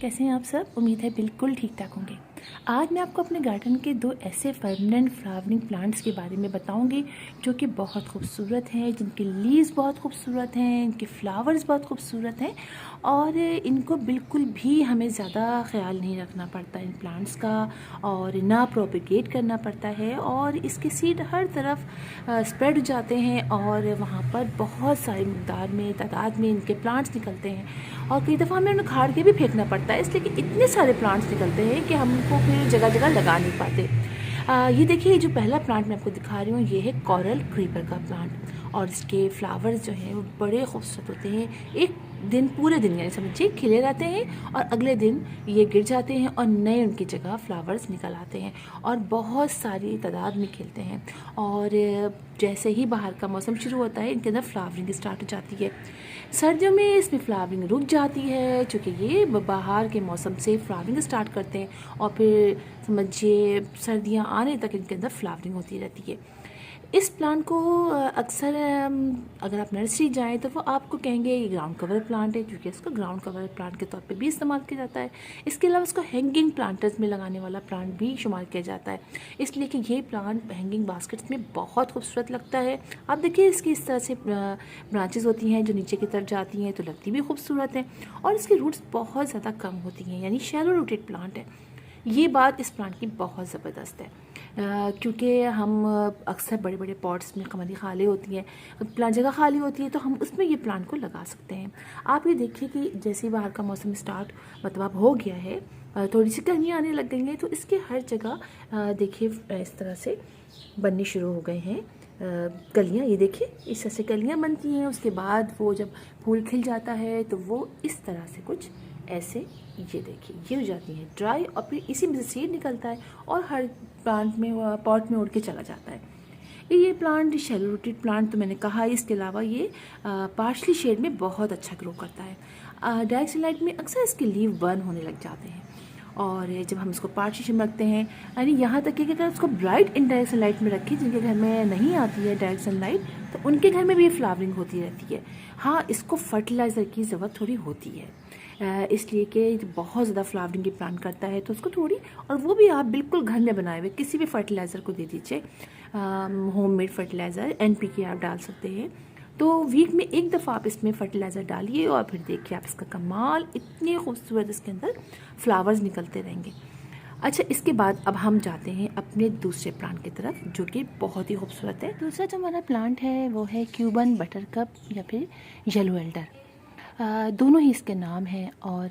कैसे हैं आप सब। उम्मीद है बिल्कुल ठीक ठाक होंगे। आज मैं आपको अपने गार्डन के दो ऐसे परमानेंट फ्लावरिंग प्लांट्स के बारे में बताऊंगी जो कि बहुत खूबसूरत हैं, जिनके लीव्स बहुत खूबसूरत हैं, इनके फ्लावर्स बहुत खूबसूरत हैं और इनको बिल्कुल भी हमें ज़्यादा ख्याल नहीं रखना पड़ता इन प्लांट्स का और ना प्रोपिगेट करना पड़ता है और इसके सीड हर तरफ स्प्रेड हो जाते हैं और वहाँ पर बहुत सारी मकदार में तादाद में इनके प्लांट्स निकलते हैं और कई दफ़ा हमें उन्हें उखाड़ के भी फेंकना पड़ता है, इसलिए कि इतने सारे प्लांट्स निकलते हैं कि हम उनको फिर जगह जगह लगा नहीं पाते। ये देखिए, जो पहला प्लांट मैं आपको दिखा रही हूँ ये है कोरल क्रीपर का प्लांट और इसके फ्लावर्स जो हैं वो बड़े खूबसूरत होते हैं। एक दिन पूरे दिन यानी समझिए खिले रहते हैं और अगले दिन ये गिर जाते हैं और नए उनकी जगह फ्लावर्स निकल आते हैं और बहुत सारी तादाद में खिलते हैं और जैसे ही बाहर का मौसम शुरू होता है इनके अंदर फ्लावरिंग स्टार्ट हो जाती है। सर्दियों में इसमें फ्लावरिंग रुक जाती है क्योंकि ये बाहर के मौसम से फ्लावरिंग स्टार्ट करते हैं और फिर समझिए सर्दियाँ आने तक इनके अंदर फ्लावरिंग होती रहती है। इस प्लांट को अक्सर अगर आप नर्सरी जाएं तो वो आपको कहेंगे ये ग्राउंड कवर प्लांट है, क्योंकि इसको ग्राउंड कवर प्लांट के तौर पे भी इस्तेमाल किया जाता है। इसके अलावा इसको हैंगिंग प्लांटर्स में लगाने वाला प्लांट भी शुमार किया जाता है, इसलिए कि ये प्लांट हैंगिंग बास्केट्स में बहुत खूबसूरत लगता है। आप देखिए इसकी इस तरह से ब्रांचेस होती हैं जो नीचे की तरफ जाती हैं तो लगती भी खूबसूरत हैं और इसकी रूट्स बहुत ज़्यादा कम होती हैं, यानी शैलो रूटेड प्लांट है। ये बात इस प्लांट की बहुत ज़बरदस्त है क्योंकि हम अक्सर बड़े बड़े पॉट्स में हमारी खाली होती हैं, प्लांट जगह खाली होती है तो हम उसमें ये प्लांट को लगा सकते हैं। आप ये देखिए कि जैसे बाहर का मौसम स्टार्ट मतलब हो गया है, थोड़ी सी गर्मियाँ आने लग गई हैं तो इसके हर जगह देखिए इस तरह से बनने शुरू हो गए हैं कलियाँ। ये देखिए इस तरह से कलियाँ बनती हैं, उसके बाद वो जब फूल खिल जाता है तो वो इस तरह से कुछ ऐसे ये देखिए ये हो जाती है ड्राई और फिर इसी में से सीड निकलता है और हर प्लांट में पॉट में उड़ के चला जाता है। ये प्लांट शैलो रूटेड प्लांट तो मैंने कहा, इसके अलावा ये पार्शली शेड में बहुत अच्छा ग्रो करता है। डायरेक्ट सनलाइट में अक्सर इसके लीव बर्न होने लग जाते हैं और जब हम इसको पार्शली शेड में रखते हैं यानी यहाँ तक कि अगर उसको ब्राइट इनडायरेक्ट सनलाइट में रखें, जिनके घर में नहीं आती है डायरेक्ट सनलाइट तो उनके घर में भी फ्लावरिंग होती रहती है। हाँ, इसको फर्टिलाइज़र की ज़रूरत थोड़ी होती है इसलिए कि बहुत ज़्यादा फ्लावरिंग की प्लांट करता है तो उसको थोड़ी, और वो भी आप बिल्कुल घर में बनाए हुए किसी भी फर्टिलाइज़र को दे दीजिए। होममेड फर्टिलाइज़र NPK आप डाल सकते हैं, तो वीक में एक दफ़ा आप इसमें फर्टिलाइज़र डालिए और फिर देखिए आप इसका कमाल, इतने खूबसूरत इसके अंदर फ्लावर्स निकलते रहेंगे। अच्छा, इसके बाद अब हम जाते हैं अपने दूसरे प्लांट की तरफ जो कि बहुत ही खूबसूरत है। दूसरा जो हमारा प्लांट है वो है क्यूबन बटरकप या फिर येलो एल्डर। दोनों ही इसके नाम हैं और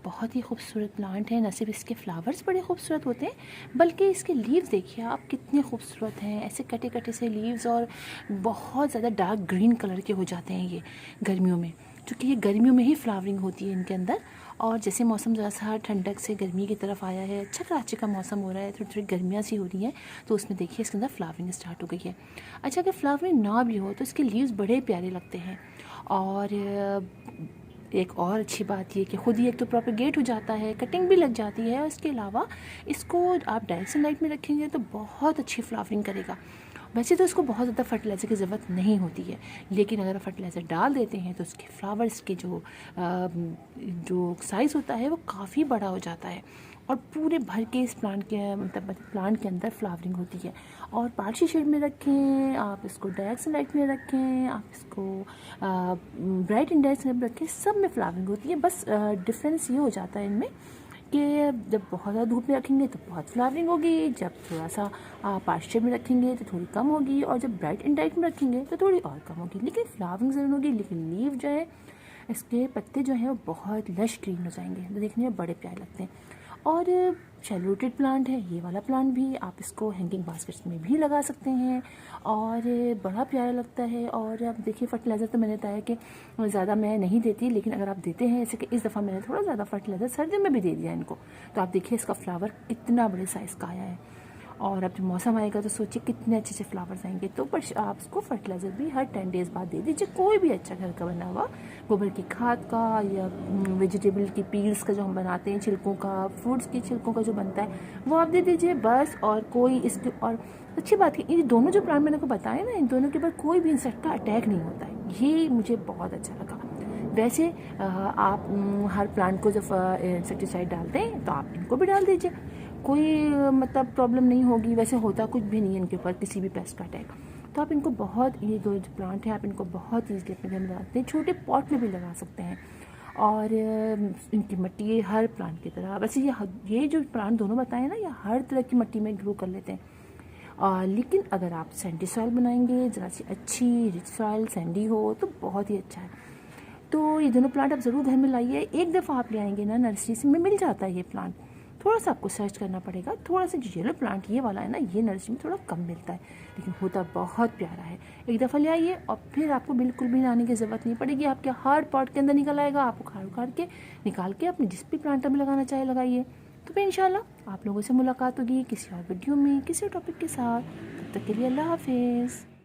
बहुत ही खूबसूरत प्लांट है। न सिर्फ इसके फ्लावर्स बड़े खूबसूरत होते हैं बल्कि इसके लीव्स देखिए आप कितने खूबसूरत हैं, ऐसे कटे कटे से लीव्स और बहुत ज़्यादा डार्क ग्रीन कलर के हो जाते हैं ये गर्मियों में, क्योंकि ये गर्मियों में ही फ्लावरिंग होती है इनके अंदर। और जैसे मौसम ज़रा सा ठंडक से गर्मी की तरफ आया है, अच्छा कराची का मौसम हो रहा है, थोड़ी थोड़ी गर्मियाँ सी हो रही हैं तो उसमें देखिए इसके अंदर फ्लावरिंग स्टार्ट हो गई है। अच्छा, अगर फ्लावरिंग ना भी हो तो इसके लीव्स बड़े प्यारे लगते हैं और एक और अच्छी बात ये कि खुद ही एक तो प्रोपेगेट हो जाता है, कटिंग भी लग जाती है और इसके अलावा इसको आप डायरेक्ट सनलाइट में रखेंगे तो बहुत अच्छी फ्लावरिंग करेगा। वैसे तो इसको बहुत ज़्यादा फर्टिलाइज़र की ज़रूरत नहीं होती है, लेकिन अगर आप फर्टिलाइज़र डाल देते हैं तो उसके फ्लावर्स के जो साइज़ होता है वो काफ़ी बड़ा हो जाता है और पूरे भर के इस प्लांट के मतलब प्लांट के अंदर फ्लावरिंग होती है। और पार्शली शेड में रखें, आप इसको डायरेक्ट सनलाइट में रखें, आप इसको ब्राइट इनडायरेक्ट सनलाइट में रखें, सब में फ्लावरिंग होती है। बस डिफरेंस ये हो जाता है इनमें कि जब बहुत ज़्यादा धूप में रखेंगे तो बहुत फ्लावरिंग होगी, जब थोड़ा सा पार्शली शेड में रखेंगे तो थोड़ी कम होगी और जब ब्राइट इनडायरेक्ट में रखेंगे तो थोड़ी और कम होगी, लेकिन फ्लावरिंग ज़रूर होगी। लेकिन लीव जो है इसके पत्ते जो हैं वो बहुत लश ग्रीन हो जाएंगे, तो देखने में बड़े प्यारे लगते हैं। और शैलो रूटेड प्लांट है ये वाला प्लांट भी, आप इसको हैंगिंग बास्केट्स में भी लगा सकते हैं और बड़ा प्यारा लगता है। और अब देखिए फर्टिलाइज़र तो मैंने बताया कि ज़्यादा मैं नहीं देती, लेकिन अगर आप देते हैं, जैसे कि इस दफ़ा मैंने थोड़ा ज़्यादा फर्टिलाइज़र सर्दियों में भी दे दिया इनको, तो आप देखिए इसका फ्लावर इतना बड़े साइज़ का आया है और अब जब मौसम आएगा तो सोचिए कितने अच्छे अच्छे फ्लावर्स आएंगे। तो पर आप उसको फर्टिलाइज़र भी हर 10 डेज़ बाद दे दीजिए, कोई भी अच्छा घर का बना हुआ गोबर की खाद का या वेजिटेबल की पील्स का जो हम बनाते हैं, छिलकों का, फ्रूट्स की छिलकों का जो बनता है वो आप दे दीजिए बस। और कोई इसके और अच्छी बात है, ये दोनों जो प्लांट मैंने को बताया ना, इन दोनों के ऊपर कोई भी इंसेक्ट का अटैक नहीं होता है, ये मुझे बहुत अच्छा लगा वैसे आप हर प्लांट को जब इंसेक्टिसाइड डालते हैं तो आप इनको भी डाल दीजिए, कोई मतलब प्रॉब्लम नहीं होगी। वैसे होता कुछ भी नहीं है इनके ऊपर किसी भी पेस्ट का अटैक। तो आप इनको बहुत, ये दो जो प्लांट है आप इनको बहुत ईजिली अपने घर में लगा सकते हैं, छोटे पॉट में भी लगा सकते हैं। और इनकी मिट्टी हर प्लांट की तरह, वैसे ये जो प्लांट दोनों बताए ना, ये हर तरह की मिट्टी में ग्रो कर लेते हैं। लेकिन अगर आप सैंडी सॉइल बनाएंगे, ज़रा सी अच्छी रिच सॉइल सैंडी हो, तो बहुत ही अच्छा है। तो ये दोनों प्लांट आप ज़रूर घर में लाइए। एक दफ़ा आप ले आएंगे ना नर्सरी से, में मिल जाता है ये प्लांट, थोड़ा सा आपको सर्च करना पड़ेगा। थोड़ा सा जो येलो प्लांट ये वाला है ना, ये नर्सरी में थोड़ा कम मिलता है, लेकिन होता बहुत प्यारा है। एक दफ़ा ले आइए और फिर आपको बिल्कुल भी लाने की ज़रूरत नहीं पड़ेगी, आपके हर पॉट के अंदर निकल आएगा। आप उखाड़ उखाड़ के निकाल के अपने जिस भी प्लांट में लगाना चाहे लगाइए। तो फिर इंशाल्लाह आप लोगों से मुलाकात होगी किसी और वीडियो में किसी और टॉपिक के साथ। तब तक के लिए अल्लाह हाफिज़।